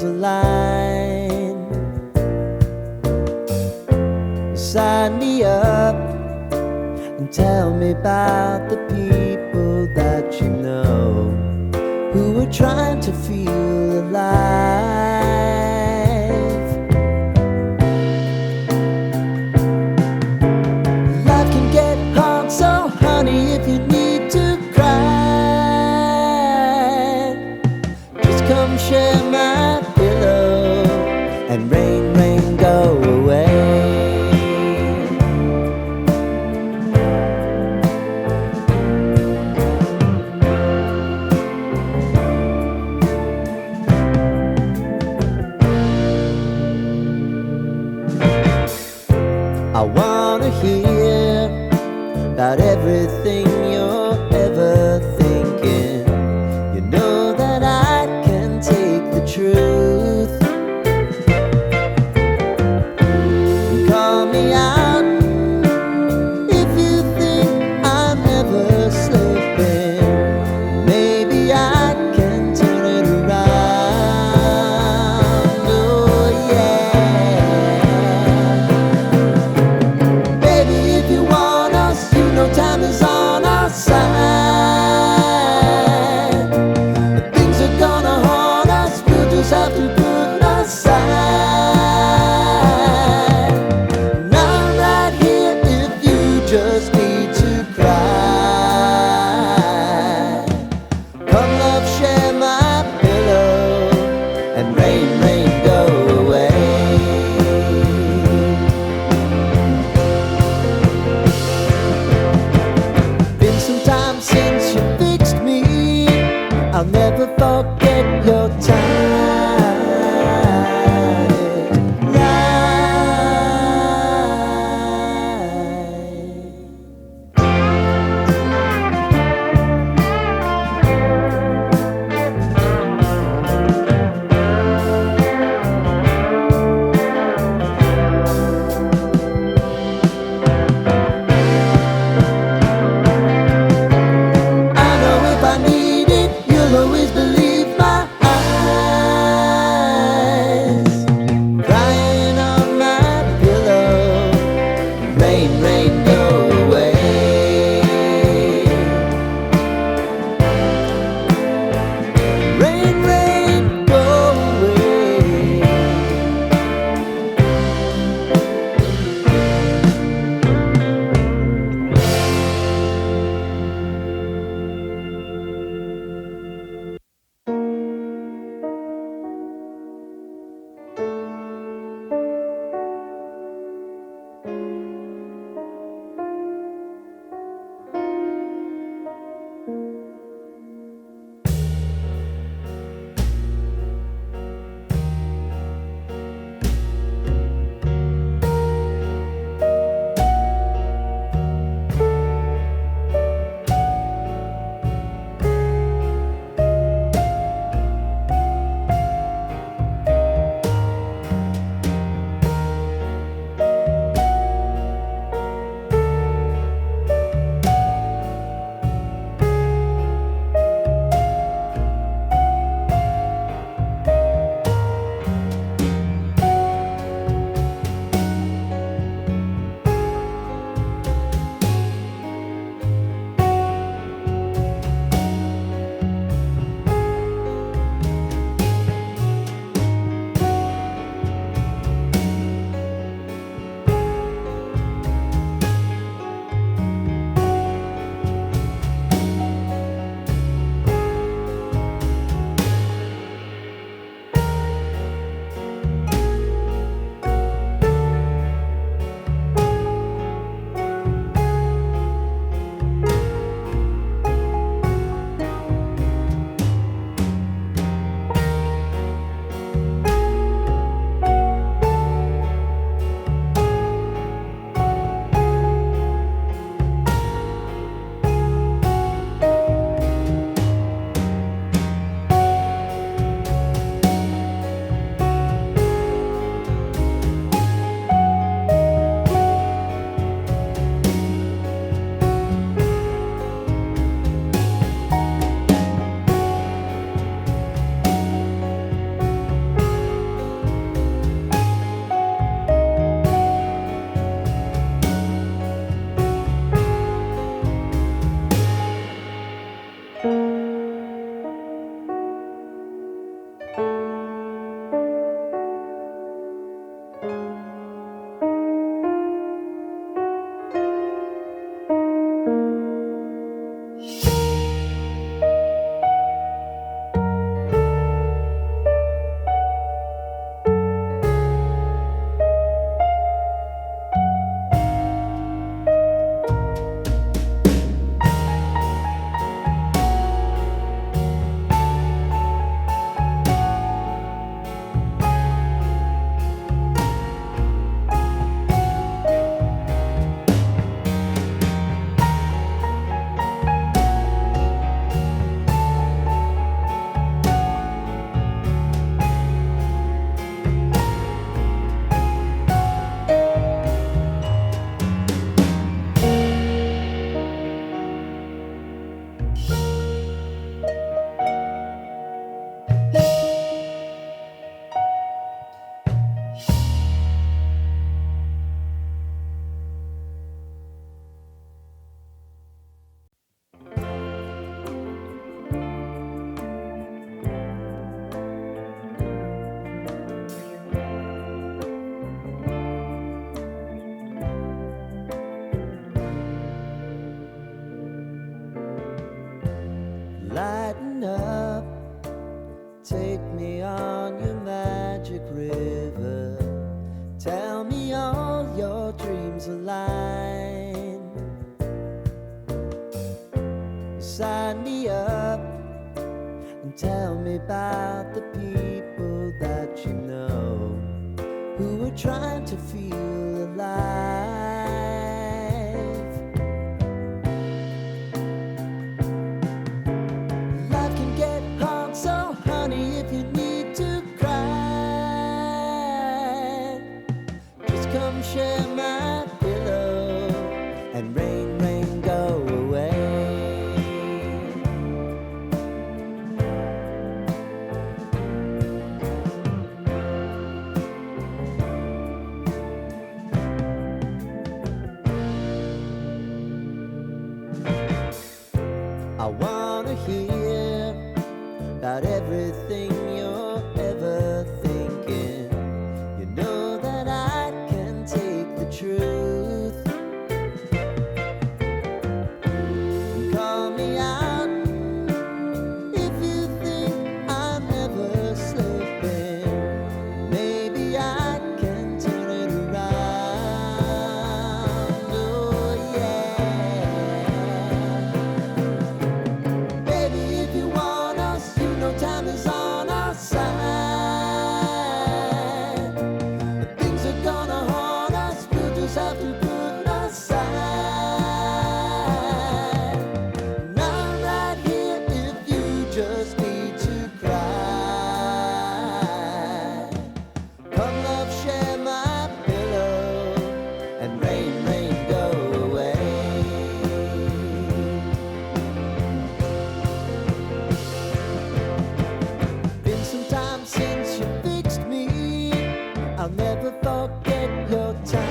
stars align. Sign me up and tell me about the people that you know who are trying to feel alive. Life can get hard, so honey, if you need to cry, just come share my pillow and rain, rain, go away. I wanna hear about everything you're ever thinking. You know that I can take the truth. Call me out if you think I'm never slipping. Maybe I can turn it around. Oh yeah. Baby, if you want us, you know time is on our Lighten up, take me on your magic river. Tell me all your dreams align. Sign me up and tell me about the people that you know who are trying to feel alive. Life can get hard, so honey, if you need to cry, just come share my pillow and rain, rain, go away. I wanna hear about everything you're ever thinking. You know that I can take the truth. Call me out if you think I'm never slipping. Maybe I can turn it around. Oh yeah. Baby, if you want us, you know time is on our side. But things are gonna haunt us, we'll just have to put aside. And I'm right here if you just need to cry. Come love, share my pillow, and rain, rain, go away. Been some time since you fixed me. I'll never forget your time.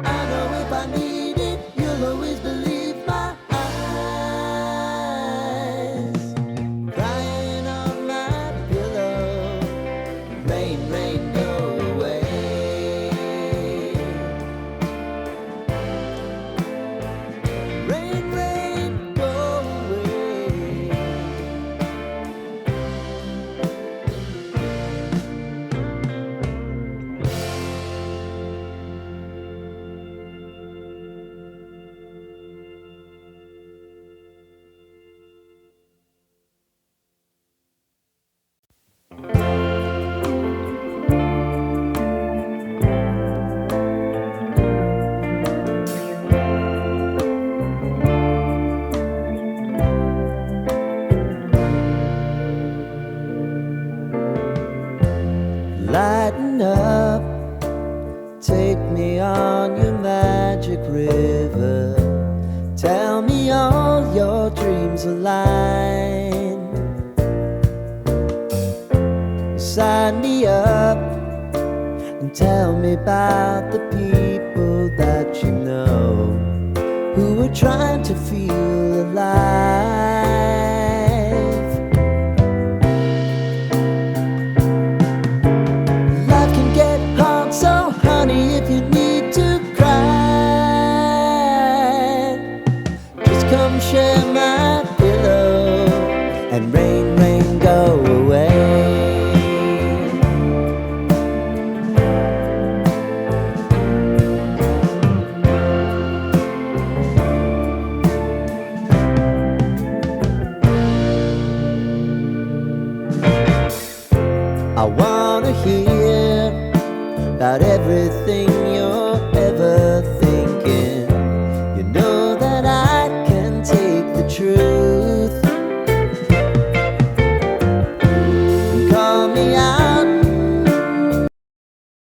I know if I need it, you'll always believe my eyes. Crying on my pillow, rain, rain, go away. Rain, rain, go away. Lighten up, take me on your magic river. Tell me all your dreams align. Sign me up and tell me about the people that you know who are trying to feel